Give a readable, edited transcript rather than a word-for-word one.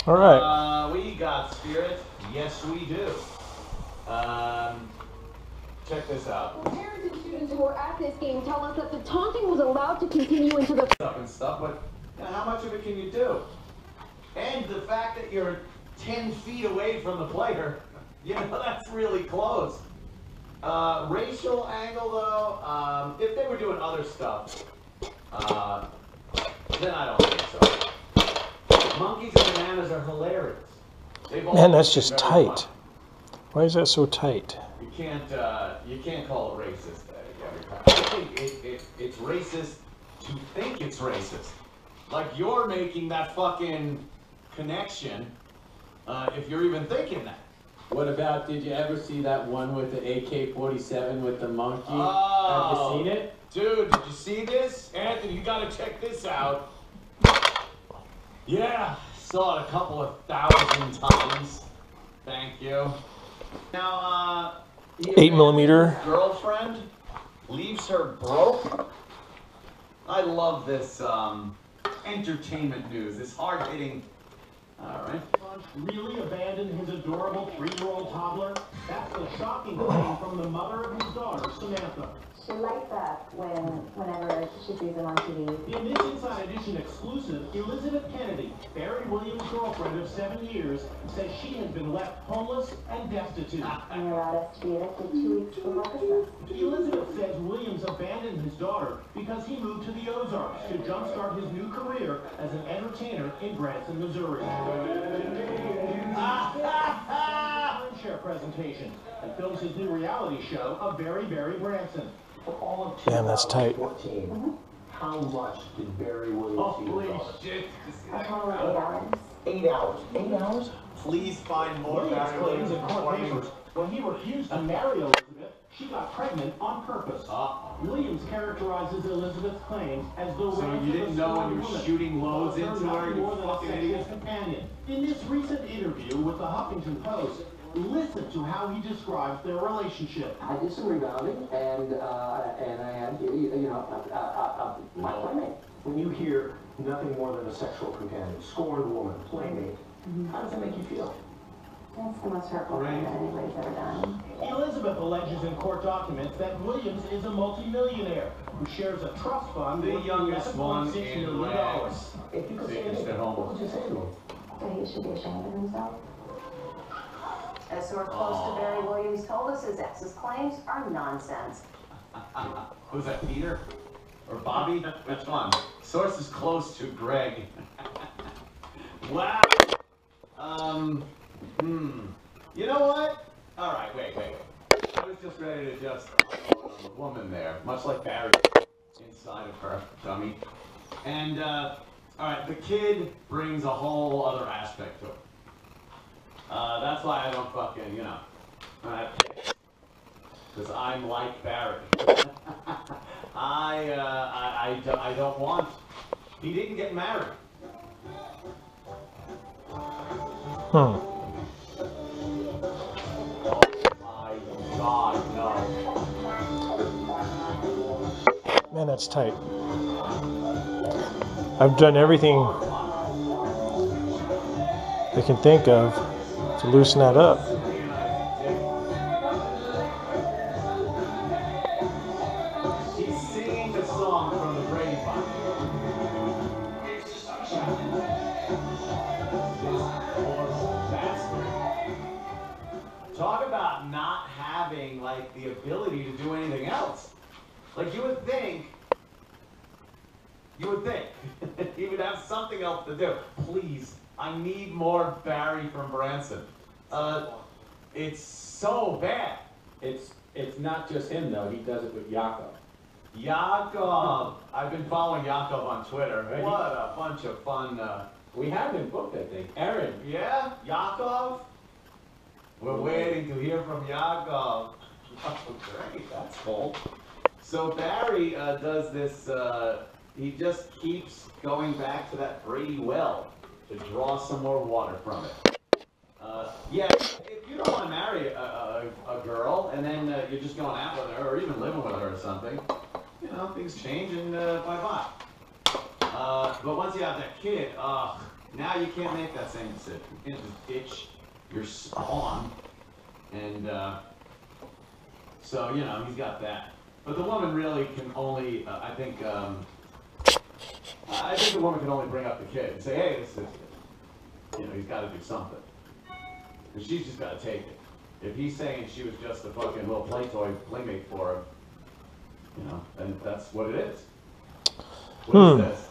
All right. We got Spirit. Yes, we do. Check this out. Parents and students who were at this game tell us that the taunting was allowed to continue into the stuff, but how much of it can you do? And the fact that you're 10 feet away from the player, that's really close. Racial angle, though, if they were doing other stuff, then I don't think so. Monkeys and bananas are hilarious. Man, that's just tight. Why is that so tight? You can't call it racist every time. I think it's racist to think it's racist. Like you're making that fucking connection, if you're even thinking that. What about, did you ever see that one with the AK-47 with the monkey? Oh, have you seen it? Dude, did you see this? Anthony, you gotta check this out. Yeah, saw it a couple of 1,000 times. Thank you. Now, 8mm girlfriend leaves her broke. I love this entertainment news. This hard-hitting. All right. Really abandoned his adorable 3-year-old toddler? That's the shocking claim from the mother of his daughter, Samantha. She likes that whenever she sees him on TV. In this Inside Edition exclusive, Elizabeth Kennedy, Barry Williams' girlfriend of 7 years, says she has been left homeless and destitute. And allowed us to be evicted 2 weeks before Christmas. Elizabeth says Williams abandoned his daughter because he moved to the Ozarks to jumpstart his new career as an entertainer in Branson, Missouri. Share presentation and films his new reality show of Barry Branson. For all of Damn, that's tight. 2014, how much did Barry Williams Holy shit. A total of 8 hours. 8 hours. 8 hours? Please find more Williams Barry claims Williams in court papers when he refused to marry Elizabeth, she got pregnant on purpose. Williams characterizes Elizabeth's claims as the So you didn't know when you were shooting loads into her, you more than a fucking sexual idiot? companion. In this recent interview with the Huffington Post, listen to how he describes their relationship. I did some rebounding, and I had, my playmate. When you hear nothing more than a sexual companion, scorned woman, playmate, how does that make you feel? That's the most hurtful thing that anybody's ever done. Elizabeth alleges in court documents that Williams is a multimillionaire who shares a trust fund The worth youngest one $11.6 in million. rags. If you could say Taken anything, shit home. what would you say to me? So he should be ashamed of himself. A source close to Barry Williams told us his ex's claims are nonsense. Who's that, Peter? Or Bobby? Which one? Source is close to Greg. Wow. You know what? All right, wait. I was just ready to just unload on the woman there, much like Barry inside of her, dummy. And, all right, the kid brings a whole other aspect to it. That's why I don't fucking, because I'm like Barry. I don't want. He didn't get married. Oh my God, no. Man, that's tight. I've done everything I can think of to loosen that up. He's singing the song from the Brady Bunch. Talk about not having like the ability to do anything else. Like you would think he would have something else to do. Please, I need more Barry from Branson. It's so bad. It's not just him though, he does it with Yakov. Yakov, I've been following Yakov on Twitter. Right. What a bunch of fun. We have him booked, I think. Aaron. Yeah, Yakov. We're waiting to hear from Yakov. Oh, great, that's cool. So Barry does this. He just keeps going back to that Brady well to draw some more water from it. Yeah, if you don't want to marry a girl and then you're just going out with her or even living with her or something, things change and bye-bye. But once you have that kid, Now you can't make that same decision. You can't just ditch your spawn. And so, you know, he's got that. But the woman really can only, I think the woman can only bring up the kid and say, hey, this is, you know, he's got to do something. And she's just got to take it. If he's saying she was just a fucking little playmate for him, you know, then that's what it is. What is this?